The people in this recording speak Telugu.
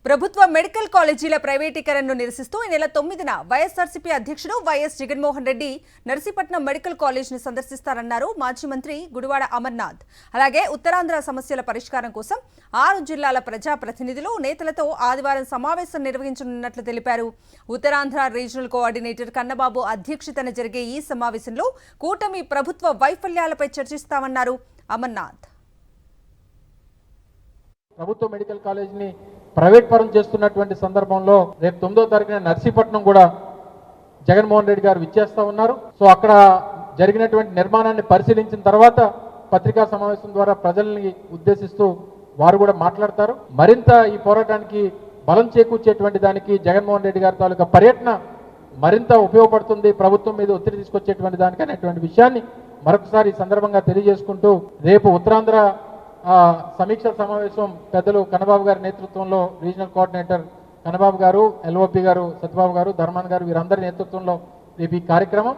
ప్రభుత్వ మెడికల్ కాలేజీల ప్రైవేటీకరణను నిరసిస్తూ ఈ నెల 9న వైఎస్ఆర్సీపీ అధ్యక్షుడు వైఎస్ జగన్మోహన్ రెడ్డి నర్సీపట్నం మెడికల్ కాలేజీని సందర్శిస్తారన్నారు మాజీ మంత్రి గుడివాడ అమర్నాథ్. అలాగే ఉత్తరాంధ్ర సమస్యల పరిష్కారం కోసం 6 జిల్లాల ప్రజాప్రతినిధులు నేతలతో ఆదివారం సమావేశం నిర్వహించనున్నట్లు తెలిపారు. ఉత్తరాంధ్ర రీజనల్ కోఆర్డినేటర్ కన్నబాబు అధ్యక్షతన జరిగే ఈ సమావేశంలో కూటమి ప్రభుత్వ వైఫల్యాలపై చర్చిస్తామన్నారు అమర్నాథ్. ప్రభుత్వ మెడికల్ కాలేజీని ప్రైవేట్ పరం చేస్తున్నటువంటి సందర్భంలో రేపు 9వ తారీఖున నర్సీపట్నం కూడా జగన్మోహన్ రెడ్డి గారు విచ్చేస్తా ఉన్నారు. సో అక్కడ జరిగినటువంటి నిర్మాణాన్ని పరిశీలించిన తర్వాత పత్రికా సమావేశం ద్వారా ప్రజల్ని ఉద్దేశిస్తూ వారు కూడా మాట్లాడతారు. మరింత ఈ పోరాటానికి బలం చేకూర్చేటువంటి దానికి జగన్మోహన్ రెడ్డి గారి తాలూకా పర్యటన మరింత ఉపయోగపడుతుంది, ప్రభుత్వం మీద ఒత్తిడి తీసుకొచ్చేటువంటి దానికి అనేటువంటి విషయాన్ని మరొకసారి ఈ సందర్భంగా తెలియజేసుకుంటూ రేపు ఉత్తరాంధ్ర సమీక్ష సమావేశం పెద్దలు కన్నబాబు గారి నేతృత్వంలో రీజనల్ కోఆర్డినేటర్ కన్నబాబు గారు, ఎల్ఓపి గారు, సత్యబాబు గారు, ధర్మాన్ గారు వీరందరి నేతృత్వంలో రేపు ఈ కార్యక్రమం